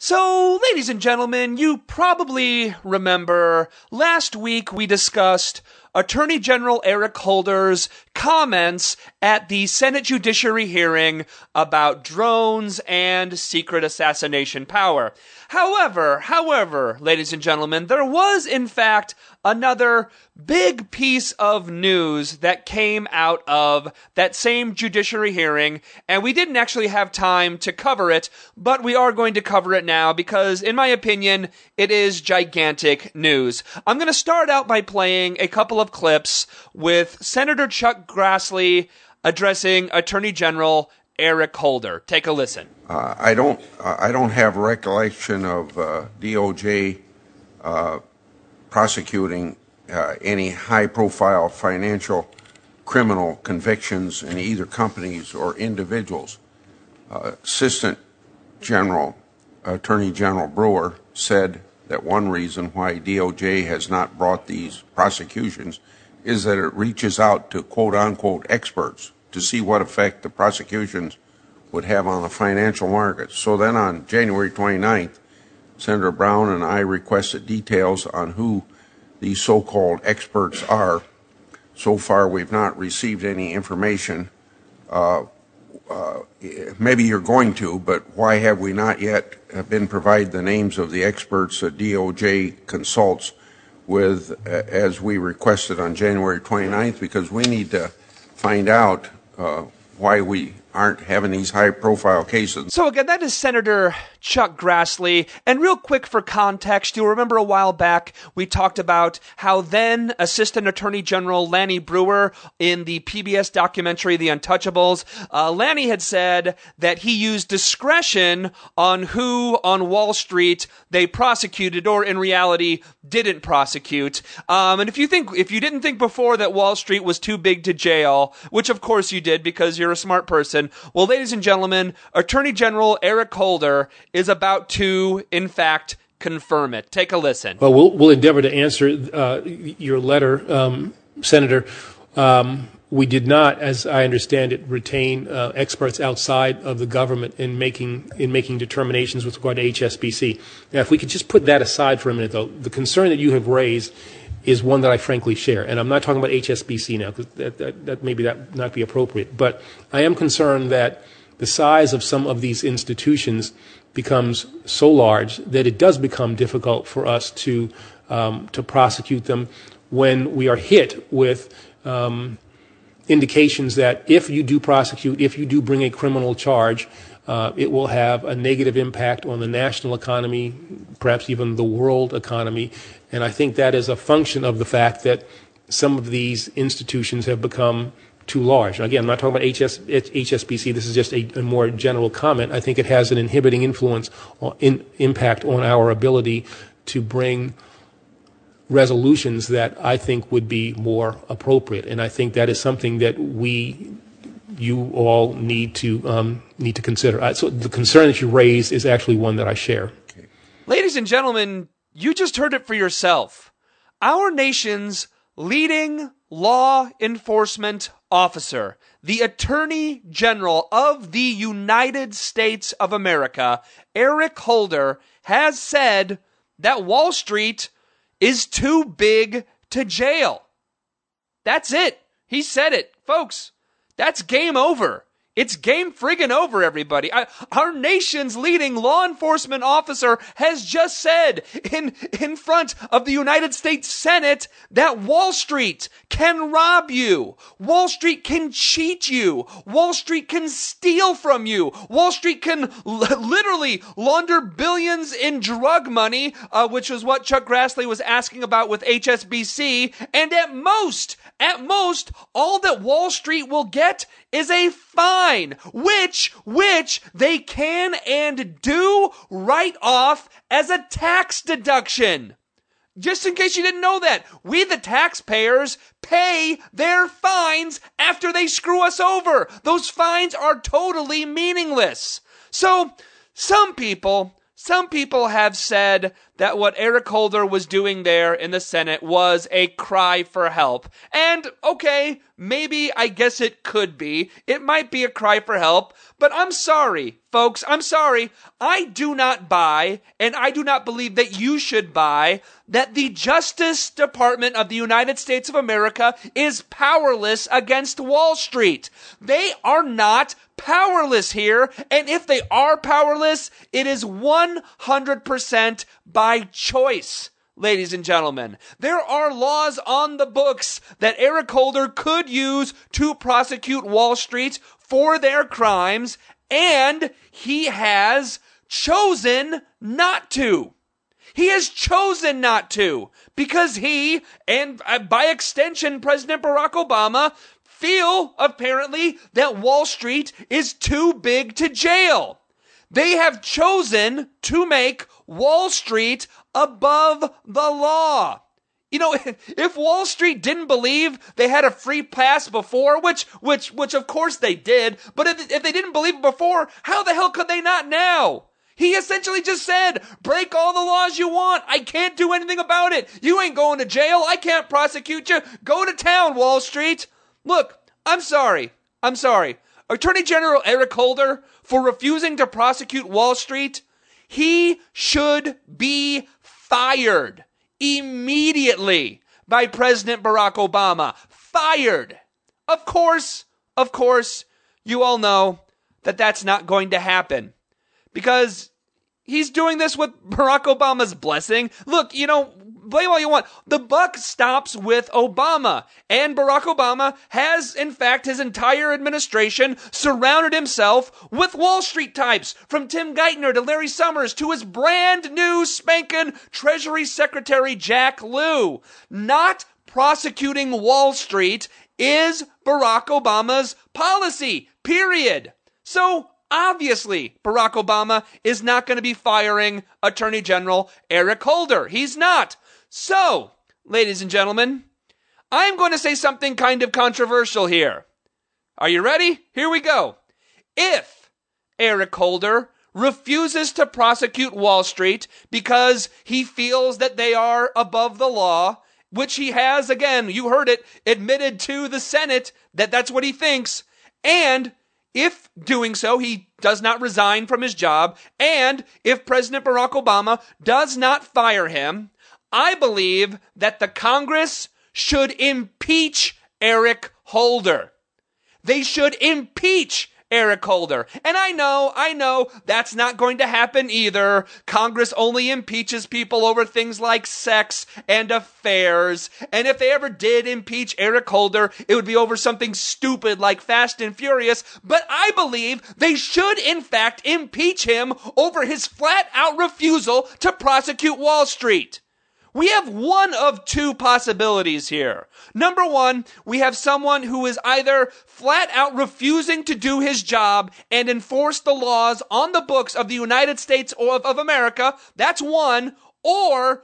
So, ladies and gentlemen, you probably remember last week we discussed Attorney General Eric Holder's comments at the Senate Judiciary hearing about drones and secret assassination power. However, ladies and gentlemen, there was in fact another big piece of news that came out of that same judiciary hearing, and we didn't actually have time to cover it, but we are going to cover it now because, in my opinion, it is gigantic news. I'm going to start out by playing a couple of clips with Senator Chuck Grassley addressing Attorney General Eric Holder. Take a listen. I don't have recollection of DOJ prosecuting any high-profile financial criminal convictions in either companies or individuals. Assistant Attorney General Brewer said that one reason why DOJ has not brought these prosecutions is that it reaches out to quote-unquote experts to see what effect the prosecutions would have on the financial markets. So then on January 29th, Senator Brown and I requested details on who these so-called experts are. So far, we've not received any information. Maybe you're going to, but why have we not yet been provided the names of the experts that DOJ consults with as we requested on January 29th? Because we need to find out why we aren't having these high-profile cases. So again, that is Senator Chuck Grassley. And real quick for context, you'll remember a while back we talked about how then Assistant Attorney General Lanny Breuer in the PBS documentary The Untouchables, Lanny had said that he used discretion on who on Wall Street they prosecuted or in reality didn't prosecute. And if you didn't think before that Wall Street was too big to jail, which of course you did because you're a smart person, well, ladies and gentlemen, Attorney General Eric Holder is about to, in fact, confirm it. Take a listen. Well, we'll endeavor to answer your letter, Senator. We did not, as I understand it, retain experts outside of the government in making determinations with regard to HSBC. Now, if we could just put that aside for a minute, though, the concern that you have raised is one that I frankly share. And I'm not talking about HSBC now, because that maybe that not be appropriate. But I am concerned that the size of some of these institutions becomes so large that it does become difficult for us to prosecute them when we are hit with indications that if you do prosecute, if you do bring a criminal charge, it will have a negative impact on the national economy, perhaps even the world economy. And I think that is a function of the fact that some of these institutions have become too large. Again, I'm not talking about HSBC. This is just a more general comment. I think it has an inhibiting influence impact on our ability to bring resolutions that I think would be more appropriate. And I think that is something that you all need to consider. So the concern that you raised is actually one that I share. Okay. Ladies and gentlemen, you just heard it for yourself. Our nation's leading law enforcement officer, the Attorney General of the United States of America, Eric Holder, has said that Wall Street is too big to jail. That's it. He said it. Folks, that's game over. It's game friggin' over, everybody. Our nation's leading law enforcement officer has just said in front of the United States Senate that Wall Street can rob you. Wall Street can cheat you. Wall Street can steal from you. Wall Street can literally launder billions in drug money, which is what Chuck Grassley was asking about with HSBC. And at most, all that Wall Street will get is a fine, which they can and do write off as a tax deduction. Just in case you didn't know that, we the taxpayers pay their fines after they screw us over. Those fines are totally meaningless. So, some people have said that what Eric Holder was doing there in the Senate was a cry for help. And, okay, maybe I guess it could be. It might be a cry for help, but I'm sorry, folks. I'm sorry. I do not buy, and I do not believe that you should buy, that the Justice Department of the United States of America is powerless against Wall Street. They are not powerless here, and if they are powerless, it is 100% by choice. Ladies and gentlemen, there are laws on the books that Eric Holder could use to prosecute Wall Street for their crimes, and he has chosen not to. He has chosen not to because he, and by extension President Barack Obama, feel apparently that Wall Street is too big to jail. They have chosen to make Wall Street above the law. You know, if Wall Street didn't believe they had a free pass before, which of course they did, but if they didn't believe it before, how the hell could they not now? He essentially just said, break all the laws you want. I can't do anything about it. You ain't going to jail. I can't prosecute you. Go to town, Wall Street. Look, I'm sorry. Attorney General Eric Holder, for refusing to prosecute Wall Street, he should be fired immediately by President Barack Obama. Fired. Of course, you all know that that's not going to happen because he's doing this with Barack Obama's blessing. Look, blame all you want. The buck stops with Obama. And Barack Obama has, in fact, his entire administration surrounded himself with Wall Street types, from Tim Geithner to Larry Summers to his brand new spanking Treasury Secretary Jack Lew. Not prosecuting Wall Street is Barack Obama's policy, period. So, obviously, Barack Obama is not going to be firing Attorney General Eric Holder. He's not. So, ladies and gentlemen, I'm going to say something kind of controversial here. Are you ready? Here we go. If Eric Holder refuses to prosecute Wall Street because he feels that they are above the law, which he has, again, you heard it, admitted to the Senate that that's what he thinks, and if doing so, he does not resign from his job, and if President Barack Obama does not fire him, I believe that the Congress should impeach Eric Holder. They should impeach Eric Holder. And I know, that's not going to happen either. Congress only impeaches people over things like sex and affairs. And if they ever did impeach Eric Holder, it would be over something stupid like Fast and Furious. But I believe they should, in fact, impeach him over his flat-out refusal to prosecute Wall Street. We have one of two possibilities here. Number one, we have someone who is either flat out refusing to do his job and enforce the laws on the books of the United States of America. That's one. Or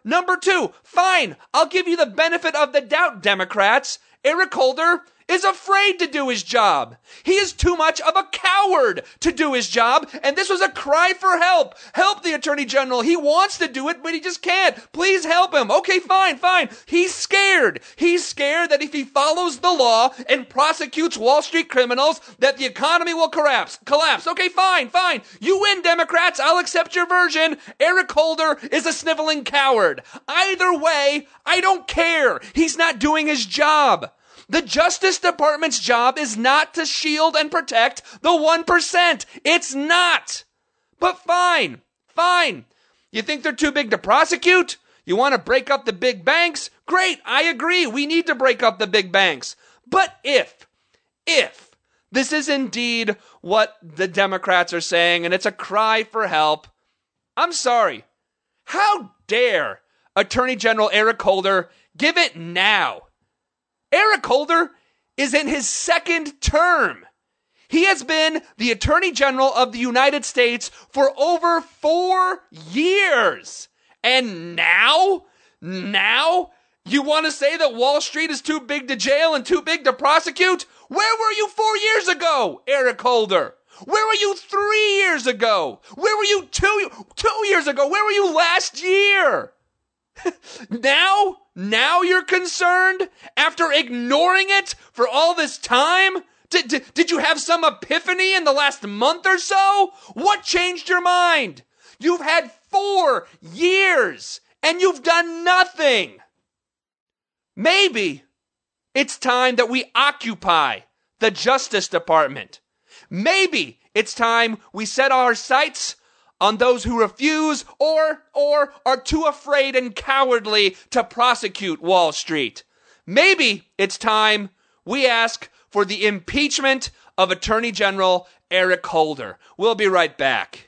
number two, fine, I'll give you the benefit of the doubt, Democrats. Eric Holder is afraid to do his job. He is too much of a coward to do his job, and this was a cry for help. Help the Attorney General. He wants to do it, but he just can't. Please help him. Okay, fine. He's scared. He's scared that if he follows the law and prosecutes Wall Street criminals, that the economy will collapse. Okay, fine. You win, Democrats. I'll accept your version. Eric Holder is a sniveling coward. Either way, I don't care. He's not doing his job. The Justice Department's job is not to shield and protect the 1%. It's not. But fine. You think they're too big to prosecute? You want to break up the big banks? Great, I agree. We need to break up the big banks. But if this is indeed what the Democrats are saying, and it's a cry for help, I'm sorry. How dare Attorney General Eric Holder give it now? Eric Holder is in his second term. He has been the Attorney General of the United States for over 4 years. And now you want to say that Wall Street is too big to jail and too big to prosecute? Where were you 4 years ago, Eric Holder? Where were you 3 years ago? Where were you two years ago? Where were you last year? Now Now you're concerned after ignoring it for all this time? Did you have some epiphany in the last month or so? What changed your mind? You've had 4 years and you've done nothing. Maybe it's time that we occupy the Justice Department. Maybe it's time we set our sights on those who refuse or are too afraid and cowardly to prosecute Wall Street. Maybe it's time we ask for the impeachment of Attorney General Eric Holder. We'll be right back.